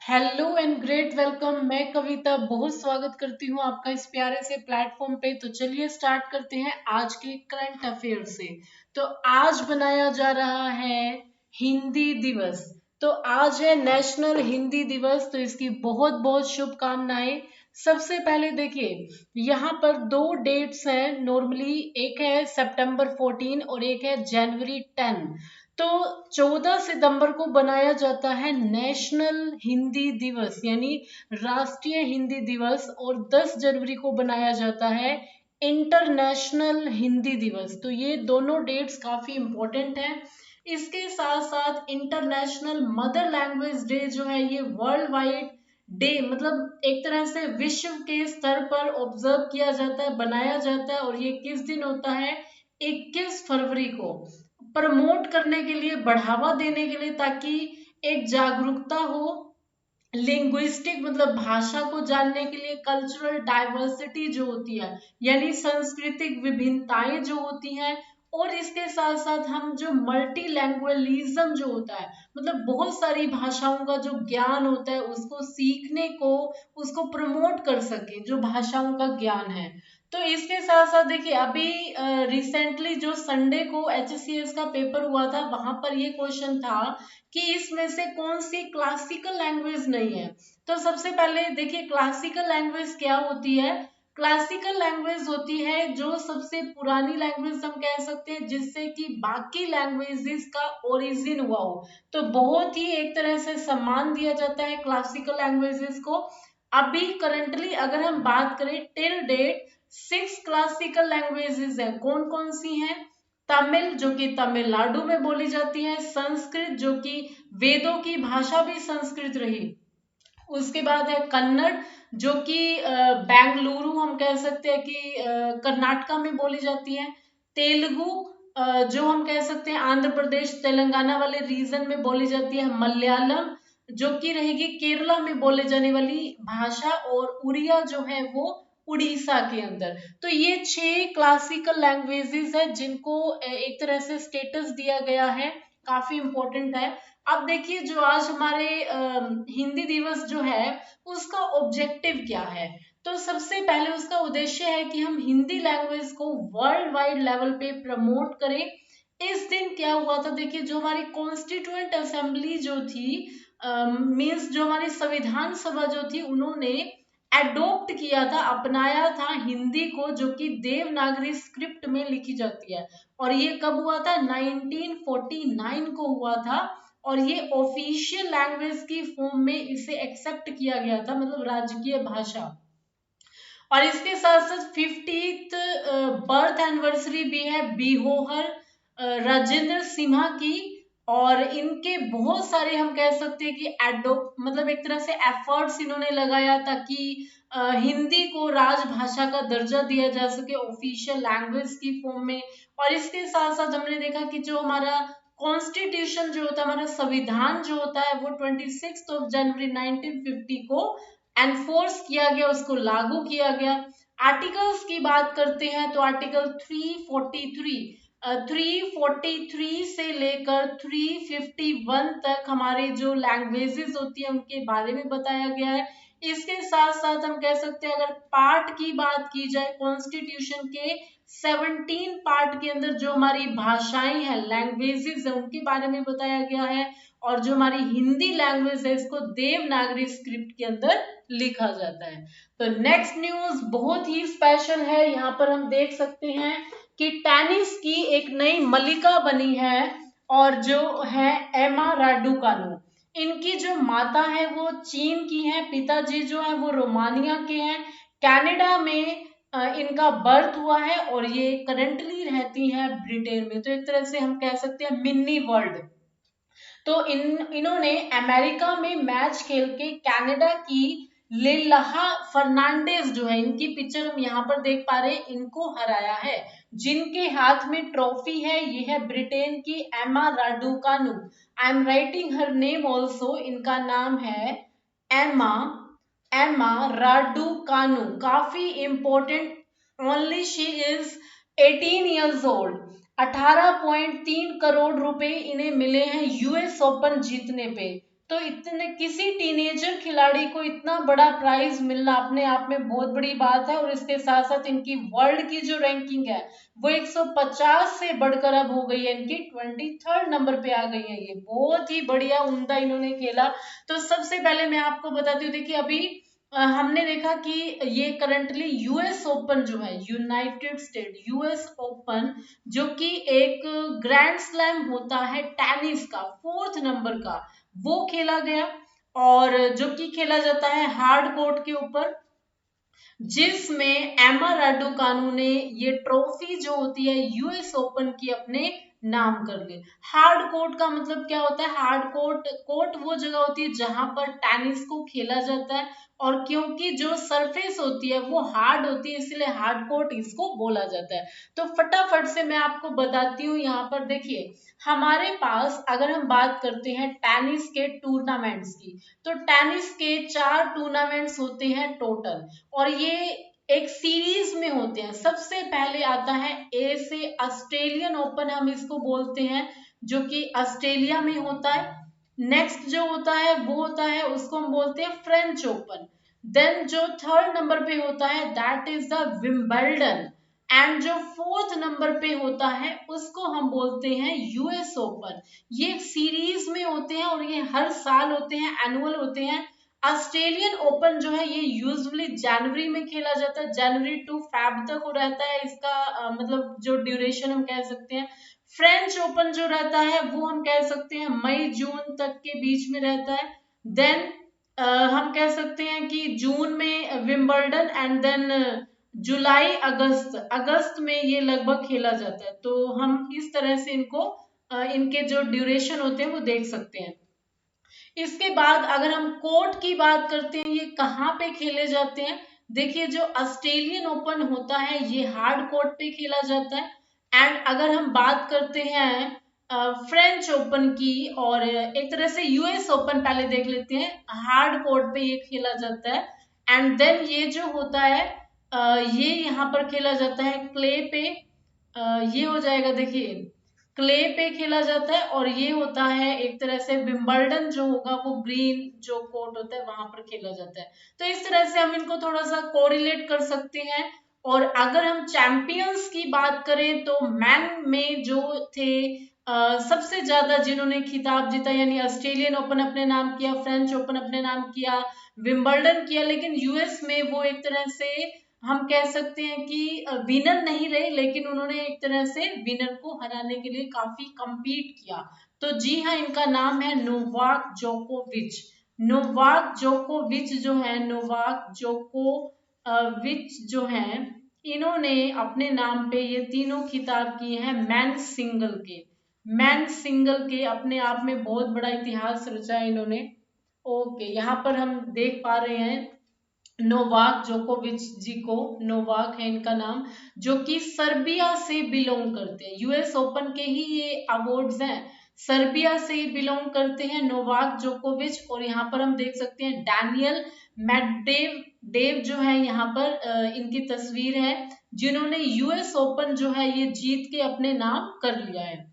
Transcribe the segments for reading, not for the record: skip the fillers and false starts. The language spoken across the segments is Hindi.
Hello and great welcome. मैं कविता बहुत स्वागत करती हूँ आपका इस प्यारे से प्लेटफॉर्म पे। तो चलिए स्टार्ट करते हैं आज के करंट अफेयर से। तो आज बनाया जा रहा है हिंदी दिवस। तो आज है नेशनल हिंदी दिवस, तो इसकी बहुत बहुत शुभकामनाएं। सबसे पहले देखिए, यहाँ पर दो डेट्स हैं नॉर्मली, एक है सितंबर 14 और एक है जनवरी 10। तो 14 सितंबर को बनाया जाता है नेशनल हिंदी दिवस यानी राष्ट्रीय हिंदी दिवस, और 10 जनवरी को बनाया जाता है इंटरनेशनल हिंदी दिवस। तो ये दोनों डेट्स काफी इंपॉर्टेंट हैं। इसके साथ साथ इंटरनेशनल मदर लैंग्वेज डे जो है, ये वर्ल्ड वाइड डे, मतलब एक तरह से विश्व के स्तर पर ऑब्जर्व किया जाता है, बनाया जाता है। और ये किस दिन होता है? 21 फरवरी को। प्रमोट करने के लिए, बढ़ावा देने के लिए, ताकि एक जागरूकता हो लिंग्विस्टिक, मतलब भाषा को जानने के लिए, कल्चरल डाइवर्सिटी जो होती है यानी सांस्कृतिक विभिन्नताएं जो होती हैं, और इसके साथ साथ हम जो मल्टी लैंग्वेलिज्म जो होता है, मतलब बहुत सारी भाषाओं का जो ज्ञान होता है उसको सीखने को, उसको प्रमोट कर सके, जो भाषाओं का ज्ञान है। तो इसके साथ साथ देखिए, अभी रिसेंटली जो संडे को एचसीएस का पेपर हुआ था, वहां पर ये क्वेश्चन था कि इसमें से कौन सी क्लासिकल लैंग्वेज नहीं है। तो सबसे पहले देखिए, क्लासिकल लैंग्वेज क्या होती है? क्लासिकल लैंग्वेज होती है जो सबसे पुरानी लैंग्वेज हम कह सकते हैं, जिससे कि बाकी लैंग्वेजेस का ओरिजिन हुआ हो। तो बहुत ही एक तरह से सम्मान दिया जाता है क्लासिकल लैंग्वेजेस को। अभी करंटली अगर हम बात करें, टिल डेट 6 क्लासिकल लैंग्वेजेस है। कौन कौन सी हैं? तमिल, जो कि तमिलनाडु में बोली जाती है। संस्कृत, जो कि वेदों की भाषा भी संस्कृत रही। उसके बाद है कन्नड़, जो कि बेंगलुरु हम कह सकते हैं कि कर्नाटका में बोली जाती है। तेलुगु, जो हम कह सकते हैं आंध्र प्रदेश तेलंगाना वाले रीजन में बोली जाती है। मलयालम, जो कि रहेगी केरला में बोले जाने वाली भाषा। और उड़िया जो है वो उड़ीसा के अंदर। तो ये 6 क्लासिकल लैंग्वेजेस है जिनको एक तरह से स्टेटस दिया गया है, काफी इंपॉर्टेंट है। अब देखिए, जो आज हमारे हिंदी दिवस जो है, उसका ऑब्जेक्टिव क्या है? तो सबसे पहले उसका उद्देश्य है कि हम हिंदी लैंग्वेज को वर्ल्ड वाइड लेवल पे प्रमोट करें। इस दिन क्या हुआ था? देखिए, जो हमारी कॉन्स्टिट्यूएंट असेंबली जो थी, मीन्स जो हमारी संविधान सभा जो थी, उन्होंने एडोप्ट किया था, अपनाया था हिंदी को, जो कि देवनागरी स्क्रिप्ट में लिखी जाती है। और ये कब हुआ था? 1949 को हुआ था। और ये ऑफिशियल लैंग्वेज की फॉर्म में इसे एक्सेप्ट किया गया था, मतलब राजकीय भाषा। और इसके साथ साथ 50th बर्थ एनिवर्सरी भी है बिहोहर राजेंद्र सिन्हा की। और इनके बहुत सारे हम कह सकते हैं कि एडोप्ट, मतलब एक तरह से एफर्ट्स इन्होंने लगाया ताकि हिंदी को राजभाषा का दर्जा दिया जा सके ऑफिशियल लैंग्वेज की फॉर्म में। और इसके साथ साथ हमने देखा कि जो हमारा कॉन्स्टिट्यूशन जो होता है, हमारा संविधान जो होता है, वो 26 जनवरी 1950 को एनफोर्स किया गया, उसको लागू किया गया। आर्टिकल्स की बात करते हैं तो आर्टिकल 343 से लेकर 351 तक हमारे जो लैंग्वेजेस होती है उनके बारे में बताया गया है। इसके साथ साथ हम कह सकते हैं, अगर पार्ट की बात की जाए कॉन्स्टिट्यूशन के 17 पार्ट के अंदर, जो हमारी भाषाएं हैं, लैंग्वेजेस है, उनके बारे में बताया गया है। और जो हमारी हिंदी लैंग्वेज है, इसको देवनागरी स्क्रिप्ट के अंदर लिखा जाता है। तो नेक्स्ट न्यूज बहुत ही स्पेशल है। यहाँ पर हम देख सकते हैं कि टेनिस की एक नई मलिका बनी है, और जो है एमा राडुकानु। इनकी जो माता है वो चीन की है, पिताजी जो है वो रोमानिया के हैं। कनाडा में इनका बर्थ हुआ है, और ये करंटली रहती हैं ब्रिटेन में। तो एक तरह से हम कह सकते हैं मिनी वर्ल्ड। तो इन्होंने अमेरिका में मैच खेल के कनाडा की लेलाहा फर्नांडेज जो है, इनकी पिक्चर हम यहाँ पर देख पा रहे हैं, इनको हराया है। जिनके हाथ में ट्रॉफी है, ये है ब्रिटेन की एमा Raducanu. I am writing her name also. इनका नाम है एमा एमा राडुकानु। काफी important. Only she is 18 years old. 18.3 crore रुपए इन्हें मिले हैं यूएस ओपन जीतने पे। तो इतने किसी टीनेजर खिलाड़ी को इतना बड़ा प्राइज मिलना अपने आप में बहुत बड़ी बात है। और इसके साथ साथ इनकी वर्ल्ड की जो रैंकिंग है वो 150 से बढ़कर अब हो गई है, इनकी 23rd नंबर पे आ गई है। ये बहुत ही बढ़िया उम्दा इन्होंने खेला। तो सबसे पहले मैं आपको बताती हूँ, देखिए अभी हमने देखा कि ये करंटली यूएस ओपन जो है, यूनाइटेड स्टेट यूएस ओपन, जो कि एक ग्रैंड स्लैम होता है टेनिस का 4th नंबर का, वो खेला गया। और जो कि खेला जाता है हार्ड कोर्ट के ऊपर, जिसमें एमा राडुकानु ने ये ट्रॉफी जो होती है यूएस ओपन की अपने नाम कर ली। हार्ड कोर्ट का मतलब क्या होता है? हार्ड कोर्ट, कोर्ट वो जगह होती है जहां पर टेनिस को खेला जाता है, और क्योंकि जो सरफेस होती है वो हार्ड होती है इसलिए हार्ड कोर्ट इसको बोला जाता है। तो फटाफट से मैं आपको बताती हूँ, यहाँ पर देखिए हमारे पास अगर हम बात करते हैं टेनिस के टूर्नामेंट्स की, तो टेनिस के 4 टूर्नामेंट्स होते हैं टोटल, और ये एक सीरीज में होते हैं। सबसे पहले आता है ए से ऑस्ट्रेलियन ओपन, हम इसको बोलते हैं, जो कि ऑस्ट्रेलिया में होता है। नेक्स्ट जो होता है वो होता है, उसको हम बोलते हैं फ्रेंच ओपन। देन जो 3rd नंबर पे होता है that is the Wimbledon, and जो 4th नंबर पे होता है उसको हम बोलते हैं यूएस ओपन। ये सीरीज में होते हैं और ये हर साल होते हैं, एनुअल होते हैं। ऑस्ट्रेलियन ओपन जो है ये यूजुअली जनवरी में खेला जाता है, जनवरी टू फेब तक हो रहता है इसका मतलब जो ड्यूरेशन हम कह सकते हैं। फ्रेंच ओपन जो रहता है वो हम कह सकते हैं मई जून तक के बीच में रहता है। देन हम कह सकते हैं कि जून में विंबलडन, एंड देन जुलाई अगस्त, अगस्त में ये लगभग खेला जाता है। तो हम इस तरह से इनको इनके जो ड्यूरेशन होते हैं वो देख सकते हैं। इसके बाद अगर हम कोर्ट की बात करते हैं, ये कहाँ पे खेले जाते हैं? देखिए जो ऑस्ट्रेलियन ओपन होता है ये हार्ड कोर्ट पे खेला जाता है। एंड अगर हम बात करते हैं फ्रेंच ओपन की, और एक तरह से यूएस ओपन पहले देख लेते हैं, हार्ड कोर्ट पे ये खेला जाता है। एंड देन ये जो होता है ये यहाँ पर खेला जाता है क्ले पे, ये हो जाएगा देखिए क्ले पे खेला जाता है। और ये होता है एक तरह से विंबलडन जो होगा वो ग्रीन जो कोर्ट होता है वहां पर खेला जाता है। तो इस तरह से हम इनको थोड़ा सा कोरिलेट कर सकते हैं। और अगर हम चैंपियंस की बात करें तो मैन में जो थे सबसे ज्यादा जिन्होंने खिताब जीता, यानी ऑस्ट्रेलियन ओपन अपने नाम किया, फ्रेंच ओपन अपने नाम किया, विंबलडन किया, लेकिन यूएस में वो एक तरह से हम कह सकते हैं कि विनर नहीं रहे, लेकिन उन्होंने एक तरह से विनर को हराने के लिए काफी compete किया। तो जी हाँ, इनका नाम है नोवाक जोकोविच। नोवाक जोकोविच जो है, नोवाक जोकोविच जो है, इन्होंने अपने नाम पे ये तीनों खिताब किए हैं मैन सिंगल के। मैन सिंगल के अपने आप में बहुत बड़ा इतिहास रचा है इन्होंने। ओके, यहाँ पर हम देख पा रहे हैं नोवाक जोकोविच जी को, नोवाक है इनका नाम, जो कि सर्बिया से बिलोंग करते हैं। यूएस ओपन के ही ये अवार्ड्स हैं, सर्बिया से ही बिलोंग करते हैं नोवाक जोकोविच। और यहाँ पर हम देख सकते हैं डैनियल मेडवेडेव देव जो है, यहाँ पर इनकी तस्वीर है, जिन्होंने यूएस ओपन जो है ये जीत के अपने नाम कर लिया है।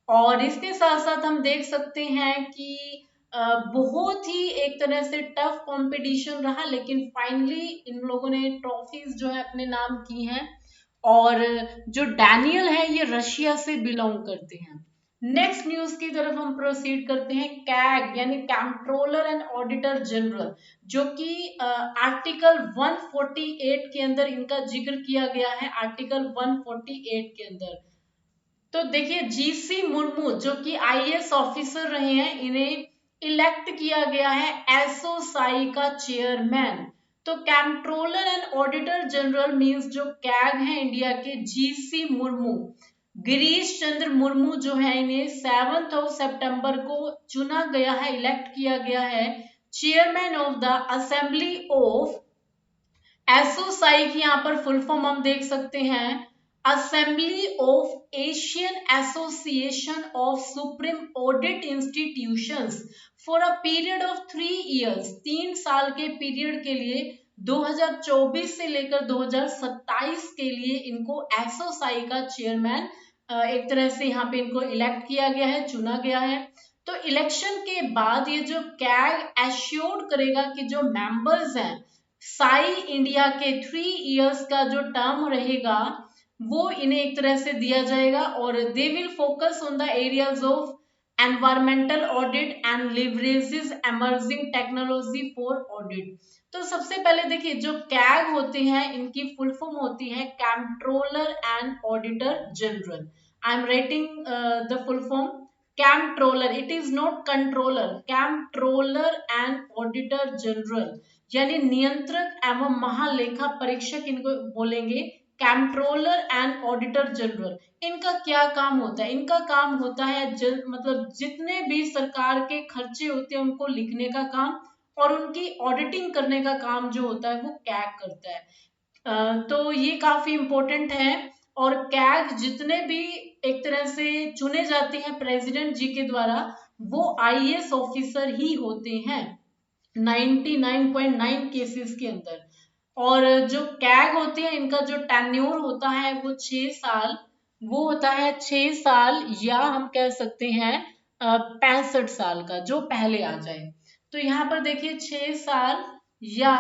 और इसके साथ साथ हम देख सकते हैं कि बहुत ही एक तरह से टफ कंपटीशन रहा, लेकिन फाइनली इन लोगों ने ट्रॉफीज जो है अपने नाम की हैं। और जो डैनियल है ये रशिया से बिलोंग करते हैं। नेक्स्ट न्यूज की तरफ हम प्रोसीड करते हैं। कैग यानी कंट्रोलर एंड ऑडिटर जनरल, जो कि आर्टिकल 148 के अंदर इनका जिक्र किया गया है, आर्टिकल 148 के अंदर। तो देखिए जीसी मुर्मू जो कि आईएएस ऑफिसर रहे हैं, इन्हें इलेक्ट किया गया है एसओसाई का चेयरमैन। तो controller and auditor general means जो कैग है इंडिया के, जीसी मुर्मू, गिरीश चंद्र मुर्मू जो है, इन्हें 7 सितंबर को चुना गया है, इलेक्ट किया गया है chairman of the assembly of ASOSAI की यहाँ पर फुल फॉर्म हम देख सकते हैं, assembly of Asian association of supreme audit institutions for a period of 3 years, 3 साल के पीरियड के लिए 2024 से लेकर 2027 के लिए इनको एसोसाई का चेयरमैन एक तरह से यहाँ पे इनको इलेक्ट किया गया है, चुना गया है। तो इलेक्शन के बाद ये जो कैग एश्योर्ड करेगा कि जो मेंबर्स हैं साई इंडिया के 3 इयर्स का जो टर्म रहेगा वो इन्हें एक तरह से दिया जाएगा और they will focus on the areas of environmental audit and leverages emerging technology for audit. तो सबसे पहले देखिए जो कैग होते हैं इनकी फुल फॉर्म होती है controller and auditor general. I am writing the full form controller, it is not controller, controller and auditor general यानी नियंत्रक एवं महालेखा परीक्षक इनको बोलेंगे। कंट्रोलर एंड ऑडिटर जनरल इनका क्या काम होता है? इनका काम होता है मतलब जितने भी सरकार के खर्चे होते हैं उनको लिखने का काम और उनकी ऑडिटिंग करने का काम जो होता है वो कैग करता है। तो ये काफी इम्पोर्टेंट है और कैग जितने भी एक तरह से चुने जाते हैं प्रेसिडेंट जी के द्वारा वो आईएएस ऑफिसर ही होते हैं 99.9 केसेस के अंदर। और जो कैग होते हैं इनका जो टेन्योर होता है वो 6 साल, वो होता है 6 साल या हम कह सकते हैं 65 साल का जो पहले आ जाए। तो यहाँ पर देखिए 6 साल या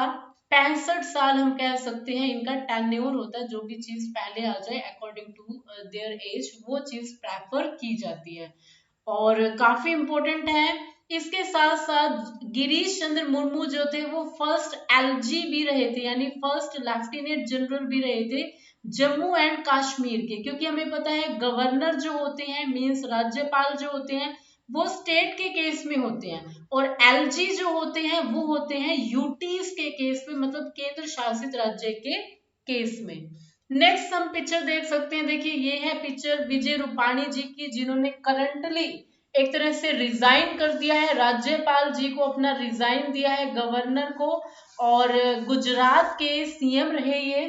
65 साल हम कह सकते हैं इनका टेन्योर होता है, जो भी चीज पहले आ जाए अकॉर्डिंग टू देयर एज वो चीज प्रेफर की जाती है और काफी इंपॉर्टेंट है। इसके साथ साथ गिरीश चंद्र मुर्मू जो थे वो फर्स्ट एलजी भी रहे थे यानी फर्स्ट लेफ्टिनेंट जनरल भी रहे थे जम्मू एंड कश्मीर के, क्योंकि हमें पता है गवर्नर जो होते हैं मीन्स राज्यपाल जो होते हैं वो स्टेट के केस में होते हैं और एलजी जो होते हैं वो होते हैं यूटीज के केस में मतलब केंद्र शासित राज्य के केस में। नेक्स्ट हम पिक्चर देख सकते हैं, देखिए ये है पिक्चर विजय रूपाणी जी की जिन्होंने करंटली एक तरह से रिजाइन कर दिया है, राज्यपाल जी को अपना रिजाइन दिया है गवर्नर को और गुजरात के सीएम रहे ये।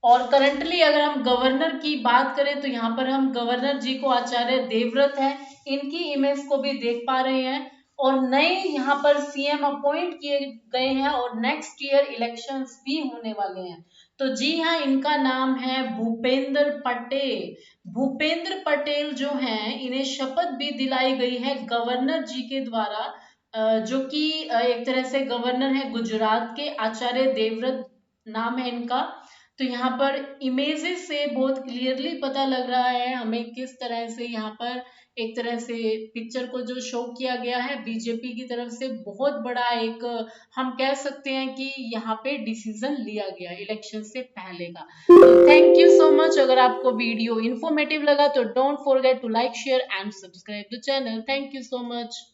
और करंटली अगर हम गवर्नर की बात करें तो यहाँ पर हम गवर्नर जी को आचार्य देवव्रत है इनकी इमेज को भी देख पा रहे हैं और नए यहाँ पर सीएम अपॉइंट किए गए हैं और नेक्स्ट ईयर इलेक्शंस भी होने वाले हैं। तो जी हाँ इनका नाम है भूपेंद्र पटेल। भूपेंद्र पटेल जो हैं इन्हें शपथ भी दिलाई गई है गवर्नर जी के द्वारा जो कि एक तरह से गवर्नर है गुजरात के आचार्य देवव्रत नाम है इनका। तो यहाँ पर इमेजेस से बहुत क्लियरली पता लग रहा है हमें किस तरह से यहाँ पर एक तरह से पिक्चर को जो शो किया गया है बीजेपी की तरफ से बहुत बड़ा एक हम कह सकते हैं कि यहाँ पे डिसीजन लिया गया इलेक्शन से पहले का। तो थैंक यू सो मच। अगर आपको वीडियो इंफॉर्मेटिव लगा तो don't forget to like share and subscribe the channel. Thank you so much.